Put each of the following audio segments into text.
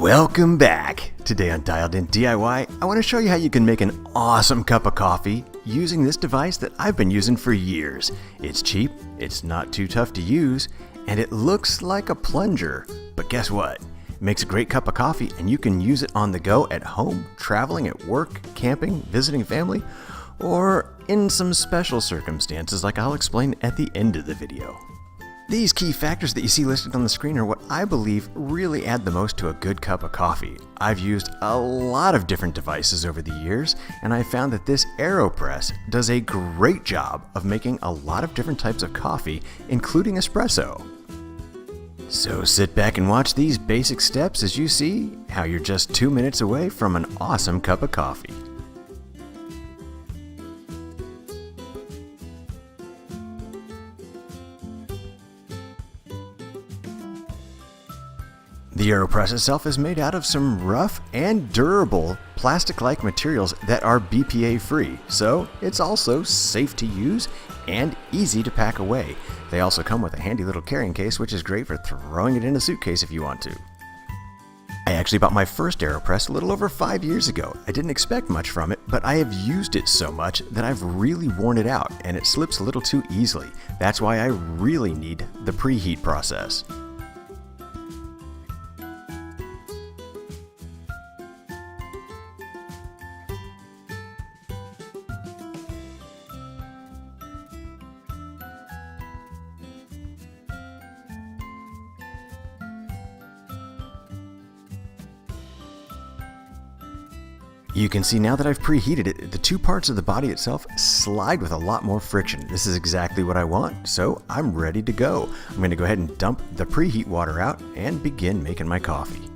Welcome back! Today on Dialed In DIY, I want to show you how you can make an awesome cup of coffee using this device that I've been using for years. It's cheap, it's not too tough to use, and it looks like a plunger. But guess what? It makes a great cup of coffee and you can use it on the go at home, traveling, at work, camping, visiting family, or in some special circumstances like I'll explain at the end of the video. These key factors that you see listed on the screen are what I believe really add the most to a good cup of coffee. I've used a lot of different devices over the years, and I found that this AeroPress does a great job of making a lot of different types of coffee, including espresso. So sit back and watch these basic steps as you see how you're just 2 minutes away from an awesome cup of coffee. The AeroPress itself is made out of some rough and durable plastic-like materials that are BPA free, so it's also safe to use and easy to pack away. They also come with a handy little carrying case, which is great for throwing it in a suitcase if you want to. I actually bought my first AeroPress a little over 5 years ago. I didn't expect much from it, but I have used it so much that I've really worn it out and it slips a little too easily. That's why I really need the preheat process. You can see now that I've preheated it, the two parts of the body itself slide with a lot more friction. This is exactly what I want, so I'm ready to go. I'm going to go ahead and dump the preheat water out and begin making my coffee.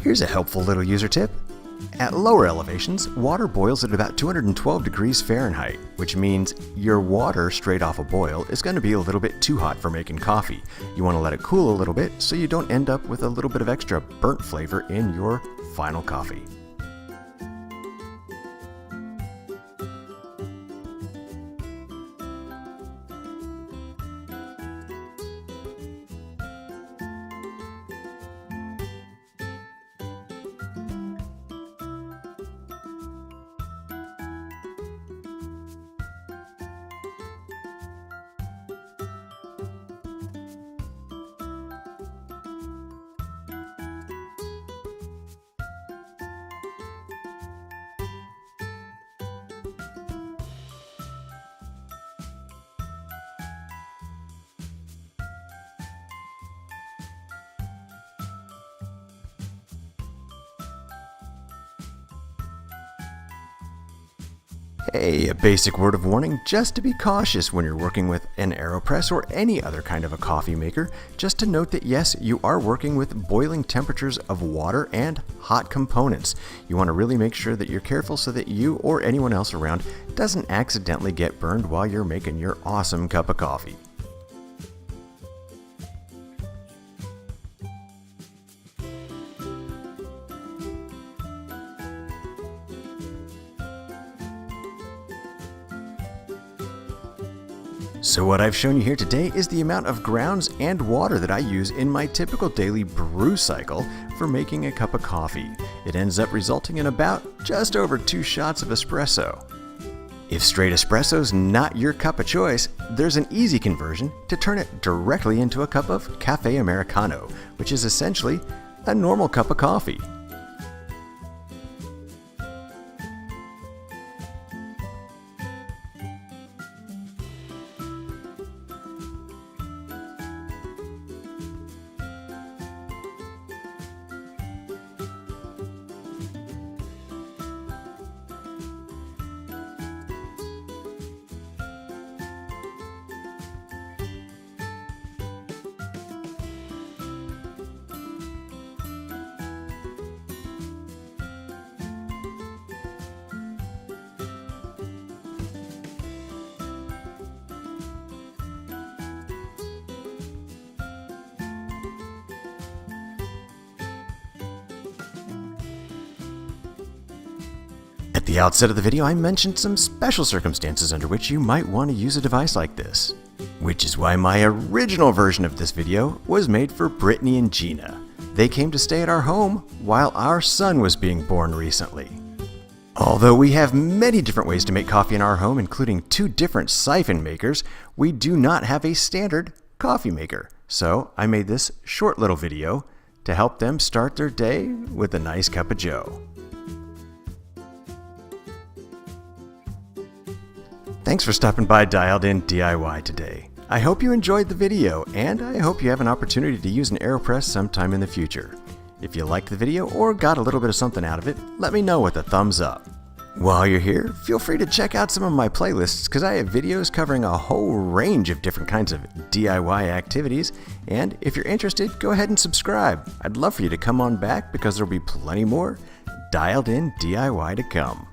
Here's a helpful little user tip. At lower elevations, water boils at about 212 degrees Fahrenheit, which means your water straight off a boil is going to be a little bit too hot for making coffee. You want to let it cool a little bit so you don't end up with a little bit of extra burnt flavor in your final coffee. Hey, a basic word of warning, just to be cautious when you're working with an AeroPress or any other kind of a coffee maker. Just to note that yes, you are working with boiling temperatures of water and hot components. You want to really make sure that you're careful so that you or anyone else around doesn't accidentally get burned while you're making your awesome cup of coffee. So what I've shown you here today is the amount of grounds and water that I use in my typical daily brew cycle for making a cup of coffee. It ends up resulting in about just over 2 shots of espresso. If straight espresso's not your cup of choice, there's an easy conversion to turn it directly into a cup of cafe americano, which is essentially a normal cup of coffee. At the outset of the video, I mentioned some special circumstances under which you might want to use a device like this, which is why my original version of this video was made for Brittany and Gina. They came to stay at our home while our son was being born recently. Although we have many different ways to make coffee in our home, including 2 different siphon makers, we do not have a standard coffee maker. So I made this short little video to help them start their day with a nice cup of joe. Thanks for stopping by Dialed In DIY today. I hope you enjoyed the video, and I hope you have an opportunity to use an AeroPress sometime in the future. If you liked the video or got a little bit of something out of it, let me know with a thumbs up. While you're here, feel free to check out some of my playlists because I have videos covering a whole range of different kinds of DIY activities, and if you're interested, go ahead and subscribe. I'd love for you to come on back because there'll be plenty more Dialed In DIY to come.